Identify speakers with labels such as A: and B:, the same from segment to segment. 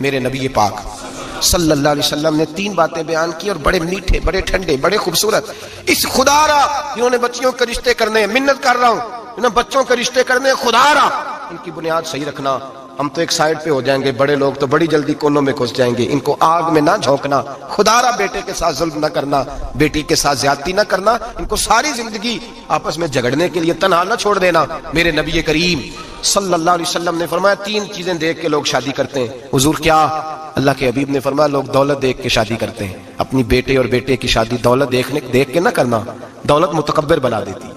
A: میرے نبی پاک صلی اللہ علیہ وسلم نے 3 باتیں بیان کی اور بڑے میٹھے، بڑے ٹھنڈے، بڑے خوبصورت. اس خدا را انہوں نے بچیوں کے رشتے کرنے، منت کر رہا ہوں انہوں نے بچوں کے رشتے کرنے، خدا را ان کی بنیاد صحیح رکھنا. ہم تو ایک سائیڈ پہ ہو جائیں گے، بڑے لوگ تو بڑی جلدی کونوں میں گھس جائیں گے. ان کو آگ میں نہ جھونکنا، خدا را بیٹے کے ساتھ ظلم نہ کرنا، بیٹی کے ساتھ زیادتی نہ کرنا. ان کو ساری زندگی آپس میں جھگڑنے کے لیے تنہا نہ چھوڑ دینا. میرے نبی کریم صلی اللہ علیہ وسلم نے فرمایا 3 چیزیں دیکھ کے لوگ شادی کرتے ہیں. حضور کیا؟ اللہ کے حبیب نے فرمایا لوگ دولت دیکھ کے شادی کرتے ہیں. اپنی بیٹے اور بیٹے کی شادی دولت دیکھ کے نہ کرنا، دولت متکبر بنا دیتی ہے.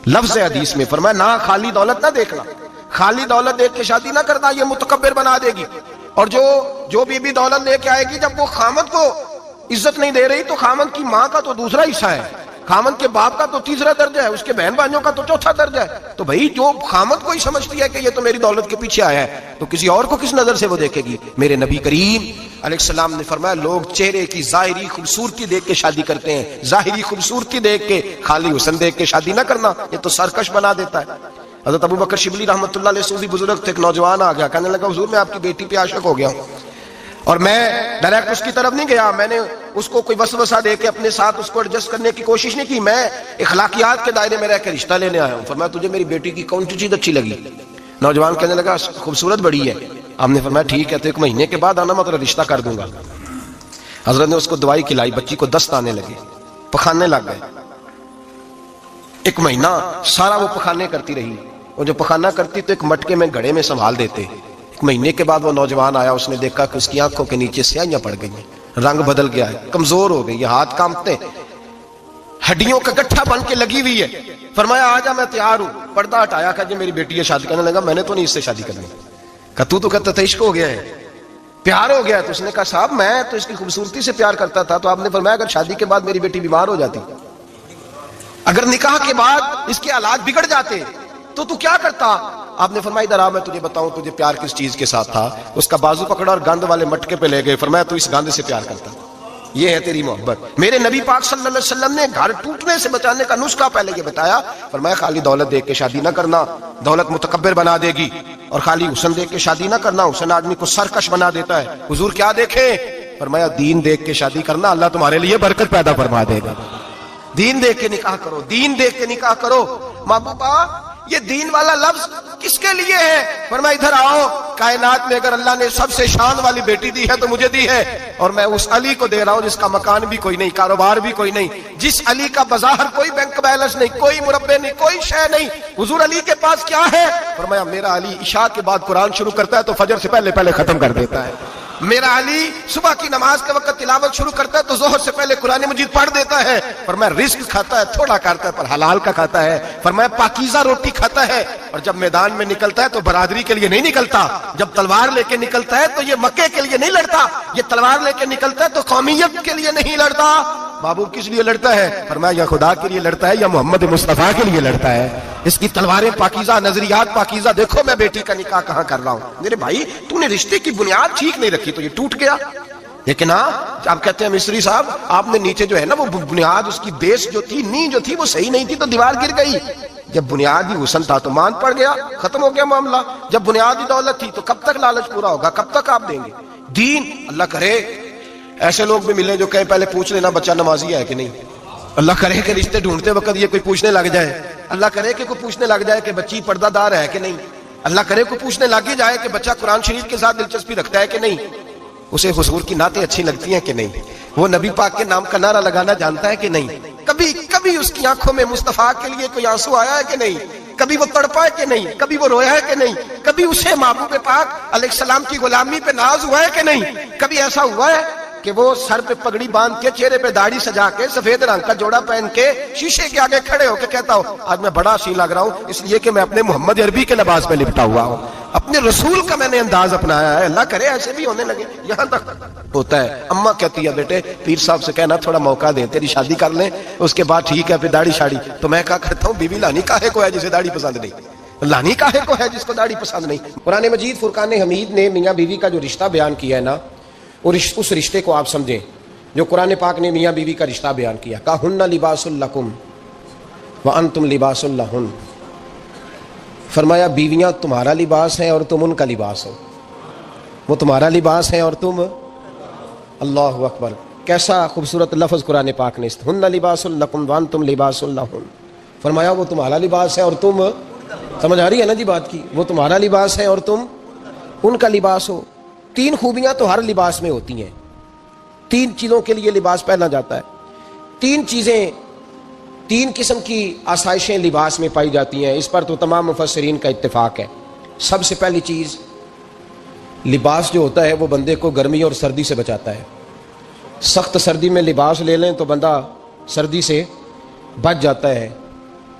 A: لفظ حدیث میں فرمایا نہ خالی دولت نہ دیکھنا، خالی دولت دیکھ کے شادی نہ کرنا، یہ متکبر بنا دے گی. اور جو بیوی دولت لے کے آئے گی، جب وہ خامد کو عزت نہیں دے رہی تو خامد کی ماں کا تو دوسرا حصہ ہے، خامد کے باپ کا تو تیسرا درجہ ہے، اس کے بہن بھائیوں کا تو چوتھا درجہ ہے. تو بھائی جو خامد کو ہی سمجھتی ہے کہ یہ تو میری دولت کے پیچھے آیا ہے، تو کسی اور کو کس نظر سے وہ دیکھے گی؟ میرے نبی کریم علیہ السلام نے فرمایا لوگ چہرے کی ظاہری خوبصورتی دیکھ کے شادی کرتے ہیں، ظاہری خوبصورتی دیکھ کے، خالی حسن دیکھ کے شادی نہ کرنا، یہ تو سرکش بنا دیتا ہے. حضرت ابو بکر شبلی رحمۃ اللہ علیہ صوفی بزرگ تھے. ایک نوجوان آ گیا، کہنے لگا حضور میں آپ کی بیٹی پہ عاشق ہو گیا ہوں، اور میں ڈائریکٹ اس کی طرف نہیں گیا، میں نے اس کو کوئی وسوسہ دے کے اپنے ساتھ اس کو ایڈجسٹ کرنے کی کوشش نہیں کی، میں اخلاقیات کے دائرے میں رہ کے رشتہ لینے آیا ہوں. فرمایا تجھے میری بیٹی کی کون سی چیز اچھی لگی؟ نوجوان کہنے لگا خوبصورت بڑی ہے. آپ نے فرمایا ٹھیک ہے، تو 1 مہینے کے بعد آنا، میں تیرا رشتہ کر دوں گا. حضرت نے اس کو دوائی کھلائی، بچی کو دست آنے لگے، پخانے لگ گئے. 1 مہینہ سارا وہ پخانے کرتی رہی. وہ جو پخانہ کرتی تو ایک مٹکے میں گھڑے میں سنبھال دیتے. 1 مہینے کے بعد وہ نوجوان آیا، اس نے دیکھا کہ اس کی آنکھوں کے نیچے سیاہیاں پڑ گئی ہیں، رنگ بدل گیا ہے، کمزور ہو گئی ہے، ہاتھ کانپتے ہیں، ہڈیوں کا گٹھا بن کے لگی ہوئی ہے. فرمایا آجا میں تیار ہوں. پردہ ہٹایا کہ جی میری بیٹی ہے شادی. کرنے لگا میں نے تو نہیں اس سے شادی کرنی. کہا تو کہتا تھا عشق ہو گیا ہے، پیار ہو گیا ہے. تو اس نے کہا صاحب میں تو اس کی خوبصورتی سے پیار کرتا تھا. تو آپ نے فرمایا اگر شادی کے بعد میری بیٹی بیمار ہو جاتی، اگر نکاح کے بعد اس کے حالات بگڑ جاتے تو کیا کرتا؟ آپ نے فرمایا ادھر آ میں تجھے بتاؤں تجھے پیار کس چیز کے ساتھ تھا. اس کا بازو پکڑا اور گند والے مٹکے پہ لے گئے. فرمایا تو اس گند سے پیار کرتا، یہ ہے تیری محبت. میرے نبی پاک صلی اللہ علیہ وسلم نے گھر ٹوٹنے سے بچانے کا نسخہ پہلے یہ بتایا. فرمایا خالی دولت دیکھ کے شادی نہ کرنا، دولت متکبر بنا دے گی. اور خالی حسن دیکھ کے شادی نہ کرنا، حسن آدمی کو سرکش بنا دیتا ہے. حضور کیا دیکھیں؟ فرمایا دین دیکھ کے شادی کرنا، اللہ تمہارے لیے برکت پیدا فرما دے گا. دین دیکھ کے نکاح کرو، دین دیکھ کے نکاح کرو. محبوبہ یہ دین والا لفظ کس کے لیے ہے؟ فرمایا ادھر آؤ، کائنات میں اگر اللہ نے سب سے شان والی بیٹی دی ہے تو مجھے دی ہے، اور میں اس علی کو دے رہا ہوں جس کا مکان بھی کوئی نہیں، کاروبار بھی کوئی نہیں، جس علی کا بظاہر کوئی بینک بیلنس نہیں، کوئی مربع نہیں، کوئی شے نہیں. حضور علی کے پاس کیا ہے؟ فرمایا میرا علی عشاء کے بعد قرآن شروع کرتا ہے تو فجر سے پہلے ختم کر دیتا ہے. میرا علی صبح کی نماز کے وقت تلاوت شروع کرتا ہے تو ظہر سے پہلے قرآن مجید پڑھ دیتا ہے. فرمایا رزق کھاتا ہے، تھوڑا کھاتا ہے پر حلال کا کھاتا ہے. فرمایا پاکیزہ روٹی کھاتا ہے، اور جب میدان میں نکلتا ہے تو برادری کے لیے نہیں نکلتا. جب تلوار لے کے نکلتا ہے تو یہ مکے کے لیے نہیں لڑتا، یہ تلوار لے کے نکلتا ہے تو قومیت کے لیے نہیں لڑتا. محبوب کس لیے لڑتا ہے؟ فرمایا یا خدا کے لیے لڑتا ہے یا محمد مصطفیٰ کے لیے لڑتا ہے. اس کی تلواریں پاکیزہ، نظریات پاکیزہ. دیکھو میں بیٹی کا نکاح کہاں کر رہا ہوں. میرے بھائی تو نے رشتے کی بنیاد ٹھیک نہیں رکھی تو یہ ٹوٹ گیا. لیکن ہاں آپ کہتے ہیں مصری صاحب آپ نے نیچے جو ہے نا وہ بنیاد، اس کی بیس جو تھی، نیو جو تھی وہ صحیح نہیں تھی تو دیوار گر گئی. جب بنیاد ہی حسن تھا تو مان پڑ گیا، ختم ہو گیا معاملہ. جب بنیاد ہی دولت تھی تو کب تک لالچ پورا ہوگا؟ کب تک آپ دیں گے دین؟ اللہ کرے ایسے لوگ بھی ملے جو کہیں پہلے پوچھ لینا بچہ نمازی ہے کہ نہیں. اللہ کرے کہ رشتے ڈھونڈتے وقت یہ کوئی پوچھنے لگ جائے. اللہ کرے کہ کوئی پوچھنے لگ جائے کہ بچی پردہ دار ہے کہ نہیں. اللہ کرے کوئی پوچھنے لگ ہی جائے کہ بچہ قرآن شریف کے ساتھ دلچسپی رکھتا ہے کہ نہیں. اسے حضور کی نعتیں اچھی لگتی ہیں کہ نہیں. وہ نبی پاک کے نام کا نعرہ لگانا جانتا ہے کہ نہیں. کبھی اس کی آنکھوں میں مصطفیٰ کے لیے کوئی آنسو آیا ہے کہ نہیں. کبھی وہ تڑپا ہے کہ نہیں. کبھی وہ رویا ہے کہ نہیں. کبھی اسے محبوب پاک علیہ السلام کی غلامی پہ ناز ہوا ہے کہ نہیں. کبھی ایسا ہوا ہے کہ وہ سر پہ پگڑی باندھ کے، چہرے پہ داڑھی سجا کے، سفید رنگ کا جوڑا پہن کے شیشے کے آگے کھڑے ہو کے کہتا ہو آج میں بڑا حسین لگ رہا ہوں اس لیے کہ میں اپنے محمد عربی کے لباس میں لپٹا ہوا ہوں، اپنے رسول کا میں نے انداز اپنایا ہے. اللہ کرے ایسے بھی ہونے لگے. یہاں تک ہوتا ہے. اماں کہتی ہے بیٹے پیر صاحب سے کہنا تھوڑا موقع دیں، تیری شادی کر لیں، اس کے بعد ٹھیک ہے پھر داڑھی شاڑی. تو میں کہا کرتا ہوں بیوی لانی کاہے کو ہے جسے داڑھی پسند نہیں، لانی کاہے کو ہے جس کو داڑھی پسند نہیں. قرآن مجید فرقان حمید نے میاں بیوی کا جو رشتہ بیان کیا ہے نا، اس رشتے کو آپ سمجھیں جو قرآن پاک نے میاں بیوی کا رشتہ بیان کیا. کہن لباس لکم وانتم لباس لہن. فرمایا بیویاں تمہارا لباس ہیں اور تم ان کا لباس ہو. وہ تمہارا لباس ہے اور تم، اللہ اکبر، کیسا خوبصورت لفظ قرآن پاک نے، ہن لباس لکم وانتم لباس لہن، فرمایا وہ تمہارا لباس ہے اور تم، سمجھ آ رہی ہے نا جی بات کی، وہ تمہارا لباس ہے اور تم ان کا لباس ہو۔ تین خوبیاں تو ہر لباس میں ہوتی ہیں، تین چیزوں کے لیے لباس پہنا جاتا ہے، تین چیزیں، تین قسم کی آسائشیں لباس میں پائی جاتی ہیں، اس پر تو تمام مفسرین کا اتفاق ہے۔ سب سے پہلی چیز، لباس جو ہوتا ہے وہ بندے کو گرمی اور سردی سے بچاتا ہے۔ سخت سردی میں لباس لے لیں تو بندہ سردی سے بچ جاتا ہے۔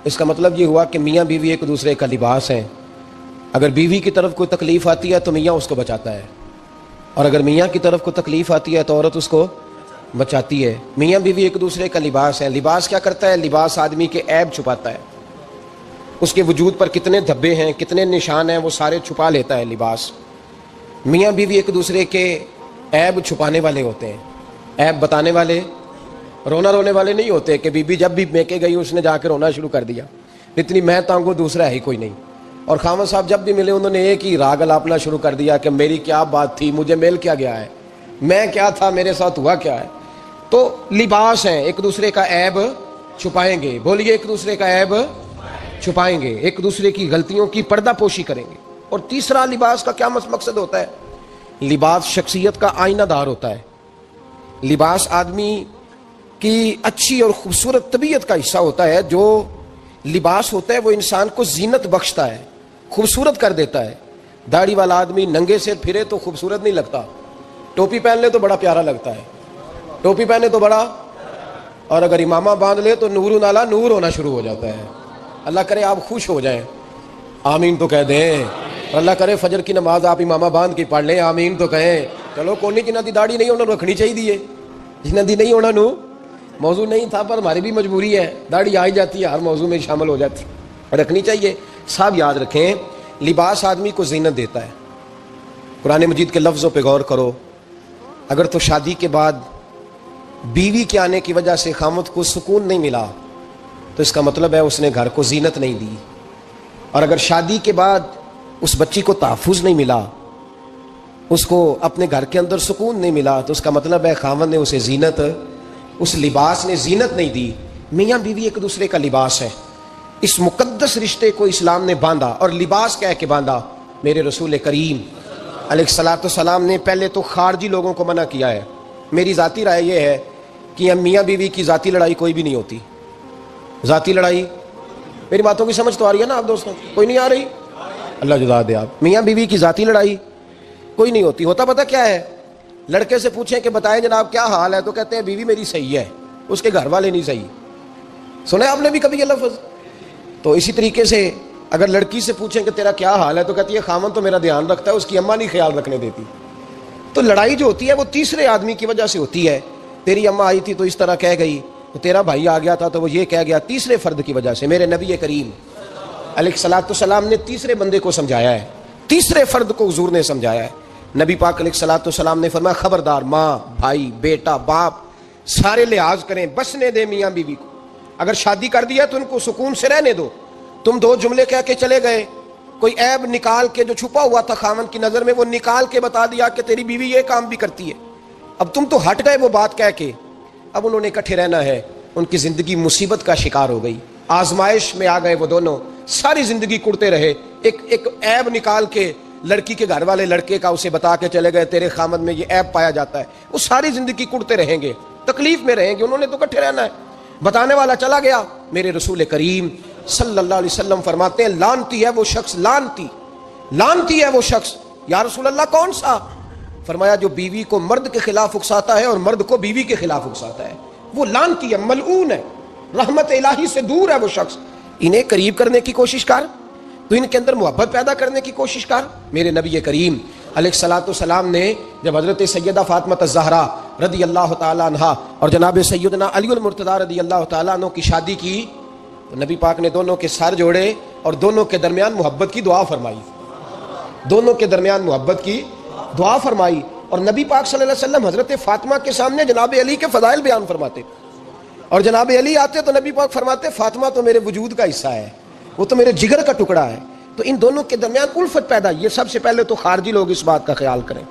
A: اس کا مطلب یہ ہوا کہ میاں بیوی ایک دوسرے کا لباس ہیں، اگر بیوی کی طرف کوئی تکلیف آتی ہے تو میاں اس کو بچاتا ہے، اور اگر میاں کی طرف کوئی تکلیف آتی ہے تو عورت اس کو بچاتی ہے۔ میاں بیوی ایک دوسرے کا لباس ہے۔ لباس کیا کرتا ہے؟ لباس آدمی کے عیب چھپاتا ہے، اس کے وجود پر کتنے دھبے ہیں، کتنے نشان ہیں، وہ سارے چھپا لیتا ہے لباس۔ میاں بیوی ایک دوسرے کے عیب چھپانے والے ہوتے ہیں، عیب بتانے والے، رونے والے نہیں ہوتے کہ بی بی جب بھی میکے گئی اس نے جا کے رونا شروع کر دیا، اتنی میں تانگو دوسرا ہے ہی کوئی نہیں۔ اور خاوند صاحب جب بھی ملے انہوں نے ایک ہی راگ الاپنا شروع کر دیا کہ میری کیا بات تھی، مجھے مل کیا گیا ہے، میں کیا تھا، میرے ساتھ ہوا کیا ہے۔ تو لباس ہیں، ایک دوسرے کا عیب چھپائیں گے، بولیے ایک دوسرے کا عیب چھپائیں گے، ایک دوسرے کی غلطیوں کی پردہ پوشی کریں گے۔ اور تیسرا لباس کا کیا مقصد ہوتا ہے؟ لباس شخصیت کا آئینہ دار ہوتا ہے۔ لباس آدمی کی اچھی اور خوبصورت طبیعت کا حصہ ہوتا ہے۔ جو لباس ہوتا ہے وہ انسان کو زینت بخشتا ہے، خوبصورت کر دیتا ہے۔ داڑھی والا آدمی ننگے سے پھرے تو خوبصورت نہیں لگتا، ٹوپی پہن لے تو بڑا پیارا لگتا ہے، ٹوپی پہنے تو بڑا، اور اگر امامہ باندھ لے تو نور نالا نور ہونا شروع ہو جاتا ہے۔ اللہ کرے آپ خوش ہو جائیں، آمین تو کہہ دیں، اور اللہ کرے فجر کی نماز آپ امامہ باندھ کے پڑھ لیں، آمین تو کہیں۔ چلو کونی جنہ دی داڑھی نہیں انہوں رکھنی چاہیے، جنہ دی نہیں ہونا نو موضوع نہیں تھا، پر ہماری بھی مجبوری ہے، داڑھی آئی جاتی ہے، ہر موضوع میں شامل ہو جاتی ہے، رکھنی چاہیے۔ سب یاد رکھیں، لباس آدمی کو زینت دیتا ہے۔ قرآن مجید کے لفظوں پہ غور کرو، اگر تو شادی کے بعد بیوی کے آنے کی وجہ سے خامد کو سکون نہیں ملا تو اس کا مطلب ہے اس نے گھر کو زینت نہیں دی، اور اگر شادی کے بعد اس بچی کو تحفظ نہیں ملا، اس کو اپنے گھر کے اندر سکون نہیں ملا، تو اس کا مطلب ہے خامد نے اسے زینت، اس لباس نے زینت نہیں دی۔ میاں بیوی ایک دوسرے کا لباس ہے، اس مقدس رشتے کو اسلام نے باندھا، اور لباس کہہ کے باندھا۔ میرے رسول کریم علیہ الصلوۃ والسلام نے پہلے تو خارجی لوگوں کو منع کیا ہے۔ میری ذاتی رائے یہ ہے کہ میاں بیوی کی ذاتی لڑائی کوئی بھی نہیں ہوتی، ذاتی لڑائی، میری باتوں کی سمجھ تو آ رہی ہے نا آپ دوستوں؟ کوئی نہیں آ رہی؟ اللہ جزا دے آپ۔ میاں بیوی کی ذاتی لڑائی کوئی نہیں ہوتی۔ ہوتا پتہ کیا ہے؟ لڑکے سے پوچھیں کہ بتائیں جناب کیا حال ہے، تو کہتے ہیں بیوی میری صحیح ہے، اس کے گھر والے نہیں صحیح۔ سنا آپ نے بھی کبھی یہ لفظ؟ تو اسی طریقے سے اگر لڑکی سے پوچھیں کہ تیرا کیا حال ہے تو کہتی ہے خامن تو میرا دھیان رکھتا ہے، اس کی اماں نہیں خیال رکھنے دیتی۔ تو لڑائی جو ہوتی ہے وہ تیسرے آدمی کی وجہ سے ہوتی ہے۔ تیری اماں آئی تھی تو اس طرح کہہ گئی، تو تیرا بھائی آ گیا تھا تو وہ یہ کہہ گیا، تیسرے فرد کی وجہ سے۔ میرے نبی کریم علیہ الصلوۃ والسلام نے تیسرے بندے کو سمجھایا ہے، تیسرے فرد کو حضور نے سمجھایا ہے۔ نبی پاک علیہ الصلوۃ والسلام نے فرمایا خبردار، ماں، بھائی، بیٹا، باپ سارے لحاظ کریں، بسنے دیں میاں بیوی کو۔ اگر شادی کر دیا تو ان کو سکون سے رہنے دو۔ تم دو جملے کہہ کے چلے گئے، کوئی عیب نکال کے جو چھپا ہوا تھا خامن کی نظر میں وہ نکال کے بتا دیا کہ تیری بیوی یہ کام بھی کرتی ہے، اب تم تو ہٹ گئے وہ بات کہہ کے، اب انہوں نے اکٹھے رہنا ہے، ان کی زندگی مصیبت کا شکار ہو گئی، آزمائش میں آ گئے وہ دونوں، ساری زندگی کڑتے رہے۔ ایک عیب نکال کے لڑکی کے گھر والے لڑکے کا اسے بتا کے چلے گئے تیرے خامد میں یہ عیب پایا جاتا ہے، وہ ساری زندگی کڑتے رہیں گے، تکلیف میں رہیں گے، انہوں نے تو اکٹھے رہنا ہے۔ بتانے والا چلا گیا۔ میرے رسول کریم صلی اللہ علیہ وسلم فرماتے ہیں لعنتی ہے وہ شخص، لعنتی ہے وہ شخص۔ یا رسول اللہ کون سا؟ فرمایا جو بیوی کو مرد کے خلاف اکساتا ہے اور مرد کو بیوی کے خلاف اکساتا ہے، وہ لعنتی ہے، ملعون ہے، رحمت الہی سے دور ہے وہ شخص۔ انہیں قریب کرنے کی کوشش کر، تو ان کے اندر محبت پیدا کرنے کی کوشش کر۔ میرے نبی کریم علیہ الصلوۃ والسلام نے جب حضرت سیدہ فاطمہ الزہرا رضی اللہ تعالی عنہا اور جناب سیدنا علی المرتضیٰ رضی اللہ تعالیٰ عنہ کی شادی کی تو نبی پاک نے دونوں کے سر جوڑے اور دونوں کے درمیان محبت کی دعا فرمائی، دونوں کے درمیان محبت کی دعا فرمائی۔ اور نبی پاک صلی اللہ علیہ وسلم حضرت فاطمہ کے سامنے جناب علی کے فضائل بیان فرماتے، اور جناب علی آتے تو نبی پاک فرماتے فاطمہ تو میرے وجود کا حصہ ہے، وہ تو میرے جگر کا ٹکڑا ہے۔ تو ان دونوں کے درمیان الفت پیدا، یہ سب سے پہلے تو خارجی لوگ اس بات کا خیال کریں۔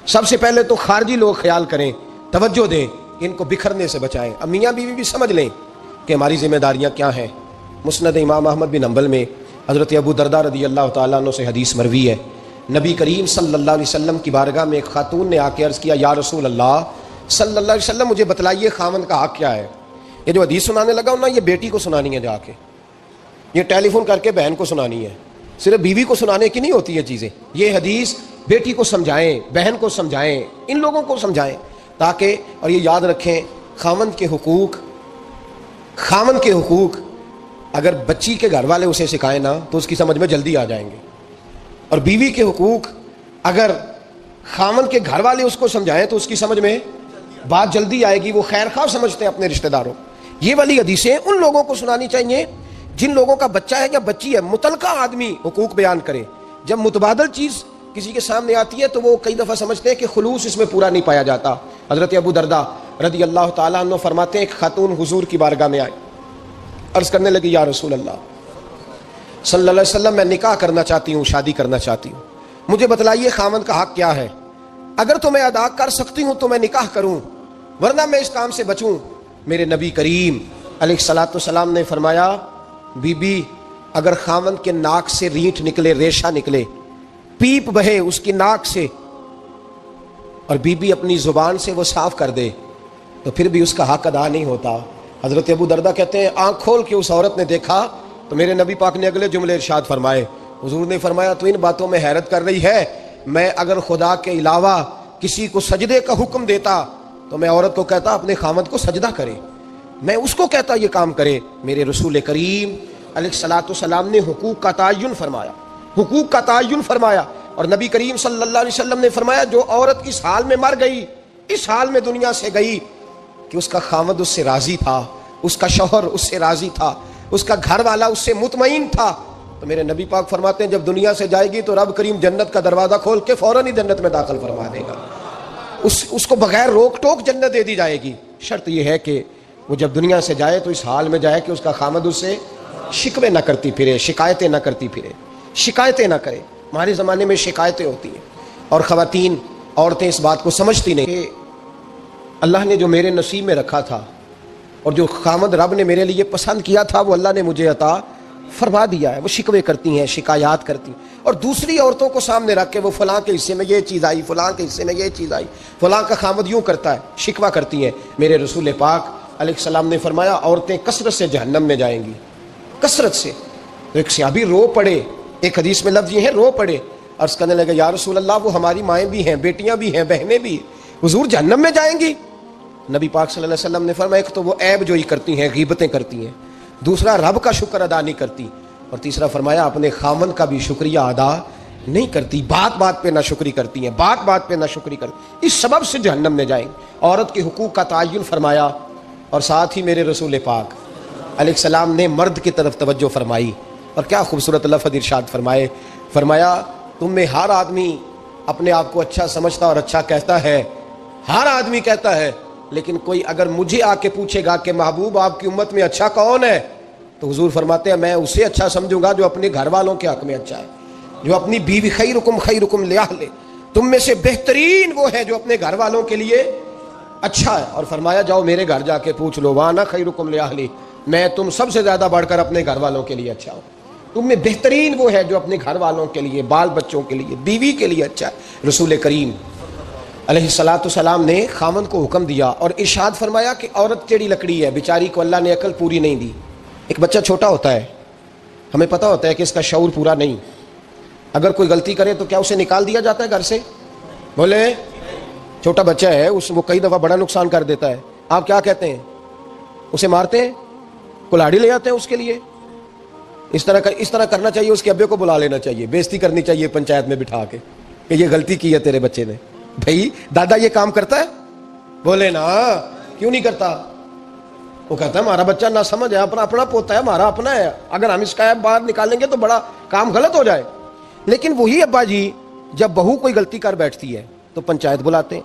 A: سب سے پہلے تو خارجی لوگ خیال کریں، توجہ دیں، ان کو بکھرنے سے بچائیں۔ اب میاں بیوی بھی سمجھ لیں کہ ہماری ذمہ داریاں کیا ہیں۔ مسند امام احمد بن حنبل میں حضرت ابو درداء رضی اللہ تعالیٰ عنہ سے حدیث مروی ہے، نبی کریم صلی اللہ علیہ وسلم کی بارگاہ میں ایک خاتون نے آ کے عرض کیا، یا رسول اللہ صلی اللہ علیہ وسلم مجھے بتلائیے خاوند کا حق کیا ہے۔ یہ جو حدیث سنانے لگا ہوں نا، یہ بیٹی کو سنانی ہے، جا کے یہ ٹیلی فون کر کے بہن کو سنانی ہے، صرف بیوی کو سنانے کی نہیں ہوتی یہ چیزیں۔ یہ حدیث بیٹی کو سمجھائیں، بہن کو سمجھائیں، ان لوگوں کو سمجھائیں، تاکہ اور یہ یاد رکھیں خاوند کے حقوق اگر بچی کے گھر والے اسے سکھائیں نا تو اس کی سمجھ میں جلدی آ جائیں گے، اور بیوی کے حقوق اگر خاوند کے گھر والے اس کو سمجھائیں تو اس کی سمجھ میں بات جلدی آئے گی، وہ خیر خواہ سمجھتے ہیں اپنے رشتہ داروں۔ یہ والی حدیثیں ان لوگوں کو سنانی چاہیے جن لوگوں کا بچہ ہے یا بچی ہے، متعلقہ آدمی حقوق بیان کرے۔ جب متبادل چیز کسی کے سامنے آتی ہے تو وہ کئی دفعہ سمجھتے ہیں کہ خلوص اس میں پورا نہیں پایا جاتا۔ حضرت ابو درداء رضی اللہ تعالیٰ عنہ فرماتے ہیں ایک خاتون حضور کی بارگاہ میں آئی، عرض کرنے لگی، یا رسول اللہ صلی اللہ علیہ وسلم میں نکاح کرنا چاہتی ہوں، شادی کرنا چاہتی ہوں، مجھے بتلائیے خاوند کا حق کیا ہے؟ اگر تو میں ادا کر سکتی ہوں تو میں نکاح کروں، ورنہ میں اس کام سے بچوں۔ میرے نبی کریم علیہ الصلوۃ والسلام نے فرمایا، بی بی اگر خاوند کے ناک سے رینٹ نکلے، ریشہ نکلے، پیپ بہے اس کی ناک سے، اور بی بی اپنی زبان سے وہ صاف کر دے تو پھر بھی اس کا حق ادا نہیں ہوتا۔ حضرت ابو درداء کہتے ہیں آنکھ کھول کے اس عورت نے دیکھا تو میرے نبی پاک نے اگلے جملے ارشاد فرمائے، حضور نے فرمایا تو ان باتوں میں حیرت کر رہی ہے، میں اگر خدا کے علاوہ کسی کو سجدے کا حکم دیتا تو میں عورت کو کہتا اپنے خاوند کو سجدہ کرے، میں اس کو کہتا یہ کام کرے۔ میرے رسول کریم علیہ الصلوۃ والسلام نے حقوق کا تعین فرمایا، اور نبی کریم صلی اللہ علیہ وسلم نے فرمایا جو عورت اس حال میں مر گئی، اس حال میں دنیا سے گئی کہ اس کا خاوند اس سے راضی تھا، اس کا شوہر اس سے راضی تھا، اس کا گھر والا اس سے مطمئن تھا، تو میرے نبی پاک فرماتے ہیں جب دنیا سے جائے گی تو رب کریم جنت کا دروازہ کھول کے فوراً ہی جنت میں داخل فرما دے گا، اس کو بغیر روک ٹوک جنت دے دی جائے گی۔ شرط یہ ہے کہ وہ جب دنیا سے جائے تو اس حال میں جائے کہ اس کا خاوند اس سے شکوے نہ کرتی پھرے، شکایتیں نہ کرتی پھرے، شکایتیں نہ کرے۔ ہمارے زمانے میں شکایتیں ہوتی ہیں، اور خواتین، عورتیں اس بات کو سمجھتی نہیں کہ اللہ نے جو میرے نصیب میں رکھا تھا اور جو خاوند رب نے میرے لیے پسند کیا تھا وہ اللہ نے مجھے عطا فرما دیا ہے۔ وہ شکوے کرتی ہیں، شکایات کرتی ہیں، اور دوسری عورتوں کو سامنے رکھ کے وہ فلاں کے حصے میں یہ چیز آئی، فلاں کے حصے میں یہ چیز آئی، فلاں کا خاوند یوں کرتا ہے، شکوہ کرتی ہیں۔ میرے رسول پاک علیہ السلام نے فرمایا عورتیں کثرت سے جہنم میں جائیں گی، کثرت سے۔ تو ایک صحابی رو پڑے، ایک حدیث میں لفظ یہ ہے رو پڑے، عرض کرنے لگے یا رسول اللہ وہ ہماری مائیں بھی ہیں، بیٹیاں بھی ہیں، بہنیں بھی، حضور جہنم میں جائیں گی؟ نبی پاک صلی اللہ علیہ وسلم نے فرمایا ایک تو وہ عیب جوئی کرتی ہیں، غیبتیں کرتی ہیں، دوسرا رب کا شکر ادا نہیں کرتی، اور تیسرا فرمایا اپنے خاوند کا بھی شکریہ ادا نہیں کرتی، بات بات پہ نہ شکری کرتی ہیں، بات بات پہ نہ شکری کرتی، اس سبب سے جہنم میں جائیں گے۔ عورت کے حقوق کا تعین فرمایا، اور ساتھ ہی میرے رسول پاک علیہ السلام نے مرد کی طرف توجہ فرمائی، اور کیا خوبصورت لفظ ارشاد فرمایا تم میں ہر آدمی اپنے آپ کو اچھا سمجھتا اور اچھا کہتا ہے، ہر آدمی کہتا ہے، لیکن کوئی اگر مجھے آ کے پوچھے گا کہ محبوب آپ کی امت میں اچھا کون ہے، تو حضور فرماتے ہیں میں اسے اچھا سمجھوں گا جو اپنے گھر والوں کے حق میں اچھا ہے، جو اپنی بیوی خیرکم لأہلہ، تم میں سے بہترین وہ ہے جو اپنے گھر والوں کے لیے اچھا ہے۔ اور فرمایا جاؤ میرے گھر جا کے پوچھ لو، وانا خیرکم لأہلہ، میں تم سب سے زیادہ بڑھ کر اپنے گھر والوں کے لیے اچھا ہوں، تم میں بہترین وہ ہے جو اپنے گھر والوں کے لیے، بال بچوں کے لیے، بیوی کے لیے اچھا ہے۔ رسول کریم علیہ الصلوۃ والسلام نے خاوند کو حکم دیا اور ارشاد فرمایا کہ عورت ٹیڑھی لکڑی ہے، بیچاری کو اللہ نے عقل پوری نہیں دی۔ ایک بچہ چھوٹا ہوتا ہے، ہمیں پتہ ہوتا ہے کہ اس کا شعور پورا نہیں، اگر کوئی غلطی کرے تو کیا اسے نکال دیا جاتا ہے گھر سے؟ بولے، چھوٹا بچہ ہے، وہ کئی دفعہ بڑا نقصان کر دیتا ہے، آپ کیا کہتے ہیں؟ اسے مارتے ہیں، کلاڑی لے آتے ہیں اس کے لیے؟ اس طرح کرنا چاہیے، اس کے ابے کو بلا لینا چاہیے، بےزتی کرنی چاہیے پنچایت میں بٹھا کے کہ یہ غلطی کی ہے تیرے بچے نے۔ بھائی دادا یہ کام کرتا ہے؟ بولے نا، کیوں نہیں کرتا؟ وہ کہتا ہے ہمارا بچہ نہ سمجھ ہے، اپنا پوتا ہے، ہمارا اپنا ہے، اگر ہم اس کا باہر نکالیں گے تو بڑا کام غلط ہو جائے۔ لیکن وہی ابا جی جب بہو کوئی غلطی کر بیٹھتی ہے تو پنچایت بلاتے ہیں،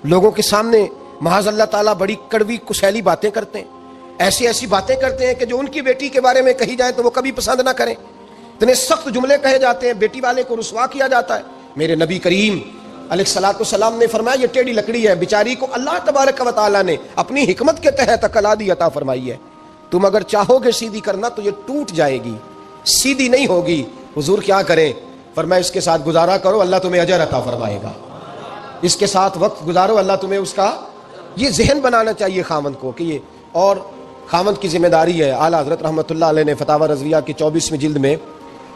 A: لوگوں کے سامنے معاذ اللہ تعالیٰ بڑی کڑوی کسیلی باتیں کرتے ہیں، ایسی باتیں کرتے ہیں کہ جو ان کی بیٹی کے بارے میں کہی جائے تو وہ کبھی پسند نہ کریں، اتنے سخت جملے کہے جاتے ہیں، بیٹی والے کو رسوا کیا جاتا ہے۔ میرے نبی کریم علیہ السلام نے فرمایا یہ ٹیڑھی لکڑی ہے، بیچاری کو اللہ تبارک و تعالیٰ نے اپنی حکمت کے تحت عقل عطا فرمائی ہے، تم اگر چاہو گے سیدھی کرنا تو یہ ٹوٹ جائے گی، سیدھی نہیں ہوگی۔ حضور کیا کریں؟ فرمایا اس کے ساتھ گزارا کرو، اللہ تمہیں اجر عطا فرمائے گا، اس کے ساتھ وقت گزارو، اللہ تمہیں اس کا، یہ ذہن بنانا چاہیے خاوند کو کہ یہ، اور خاوند کی ذمہ داری ہے۔ اعلیٰ حضرت رحمۃ اللہ علیہ نے فتاوی رضویہ کی 24ویں جلد میں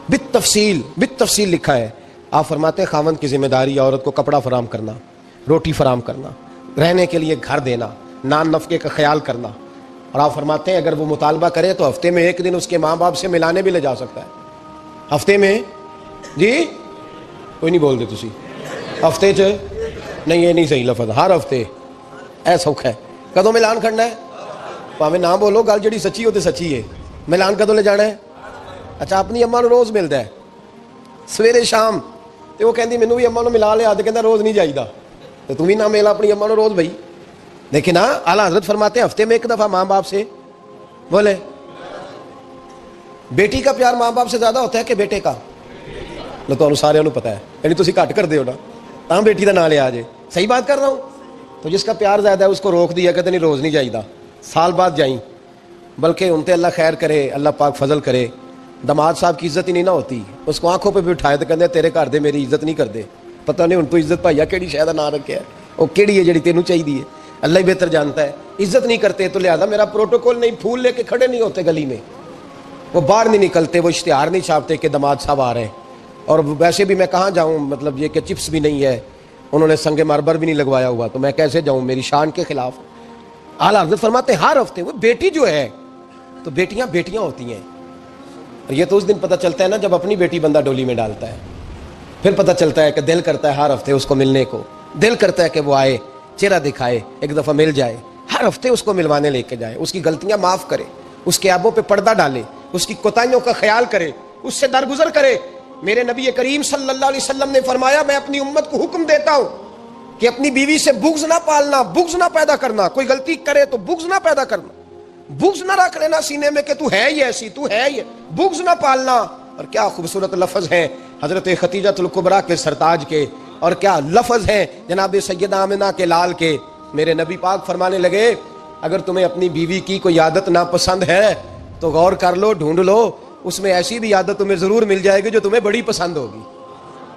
A: بالتفصیل لکھا ہے، آپ فرماتے ہیں خاوند کی ذمہ داری ہے عورت کو کپڑا فراہم کرنا، روٹی فراہم کرنا، رہنے کے لیے گھر دینا، نان نفقے کا خیال کرنا، اور آپ فرماتے ہیں اگر وہ مطالبہ کرے تو ہفتے میں ایک دن اس کے ماں باپ سے ملانے بھی لے جا سکتا ہے، ہفتے میں، جی کوئی نہیں بول دے تسی، ہفتے چ نہیں، یہ نہیں صحیح لفظ، ہر ہفتے اے سوکھ ہے، کدوں ملان کرنا ہے، پاویں نہ بولو، گل جڑی سچی ہو تے سچی ہے، ملان کدوں لے جانا ہے؟ اچھا اپنی اماں نو روز ملدا ہے سویرے شام، تے وہ کہندی مینوں بھی اماں نو ملا لیا، تے کہندا روز نہیں جائیدا، تے تم بھی نہ ملا اپنی اماں نو روز بھائی، لیکن ہاں اعلیٰ حضرت فرماتے ہیں ہفتے میں ایک دفعہ ماں باپ سے بولے۔ بیٹی کا پیار ماں باپ سے زیادہ ہوتا ہے کہ بیٹے کا؟ تو تمہیں سارے نو پتا ہے، یعنی تسی گھٹ کر دیو نا، تاں بیٹی دا نام لیا جے، صحیح بات کر رہا ہوں؟ تو جس کا پیار زیادہ ہے اس کو روک دیا، کہتے نہیں روز نہیں جائیدا، سال بعد جائیں، بلکہ ان تے اللہ خیر کرے، اللہ پاک فضل کرے، دماد صاحب کی عزت ہی نہیں نہ ہوتی، اس کو آنکھوں پہ بھی اٹھائے تو کہتے تیرے گھر دے میری عزت نہیں کرتے، پتہ نہیں ان تو عزت بھائیا کیڑی شاید نہ رکھے ہے، وہ کیڑی ہے جڑی تینوں چاہیے ہے، اللہ ہی بہتر جانتا ہے، عزت نہیں کرتے تو لہذا میرا پروٹوکول نہیں، پھول لے کے کھڑے نہیں ہوتے گلی میں، وہ باہر نہیں نکلتے، وہ اشتہار نہیں چھاپتے کہ دماد صاحب آ رہے ہیں، اور ویسے بھی میں کہاں جاؤں، مطلب یہ کہ چپس بھی نہیں ہے، انہوں نے سنگ مرمر بھی نہیں لگوایا ہوا، تو میں کیسے جاؤں، میری شان کے خلاف۔ اعلیٰ حضرت فرماتے ہیں ہر ہفتے وہ بیٹی جو ہے، تو بیٹیاں بیٹیاں ہوتی ہیں، اور یہ تو اس دن پتہ چلتا ہے نا جب اپنی بیٹی بندہ ڈولی میں ڈالتا ہے، پھر پتہ چلتا ہے کہ دل کرتا ہے ہر ہفتے اس کو ملنے کو، دل کرتا ہے کہ وہ آئے، چہرہ دکھائے، ایک دفعہ مل جائے، ہر ہفتے اس کو ملوانے لے کے جائے، اس کی غلطیاں معاف کرے، اس کے عیبوں پہ پردہ ڈالے، اس کی کوتاہیوں کا خیال کرے، اس سے درگزر کرے۔ میرے نبی کریم صلی اللہ علیہ وسلم نے فرمایا میں اپنی امت کو حکم دیتا ہوں کہ اپنی بیوی سے بغض نہ پالنا، بغض نہ پیدا کرنا، کوئی غلطی کرے تو بغض نہ پیدا کرنا، بغض نہ رکھ لینا سینے میں کہ تو ہے ہی ایسی، تو ہے ہی، بغض نہ پالنا۔ اور کیا خوبصورت لفظ ہیں حضرت خدیجہ الکبریٰ کے سرتاج کے، اور کیا لفظ ہیں جناب سیدہ آمنہ کے لال کے۔ میرے نبی پاک فرمانے لگے اگر تمہیں اپنی بیوی کی کوئی عادت ناپسند ہے تو غور کر لو، ڈھونڈ لو، اس میں ایسی بھی عادت تمہیں ضرور مل جائے گی جو تمہیں بڑی پسند ہوگی،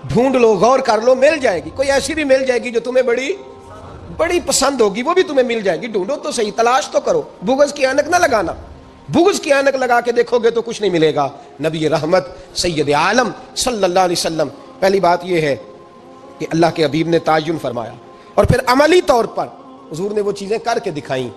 A: ڈھونڈ لو، غور کر لو، مل جائے گی، کوئی ایسی بھی مل جائے گی جو تمہیں بڑی پسند ہوگی، وہ بھی تمہیں مل جائے گی، ڈھونڈو تو صحیح، تلاش تو کرو، بغض کی اینک نہ لگانا، بغض کی اینک لگا کے دیکھو گے تو کچھ نہیں ملے گا۔ نبی رحمت سید عالم صلی اللہ علیہ وسلم، پہلی بات یہ ہے کہ اللہ کے حبیب نے تعین فرمایا، اور پھر عملی طور پر حضور نے وہ چیزیں کر کے دکھائیں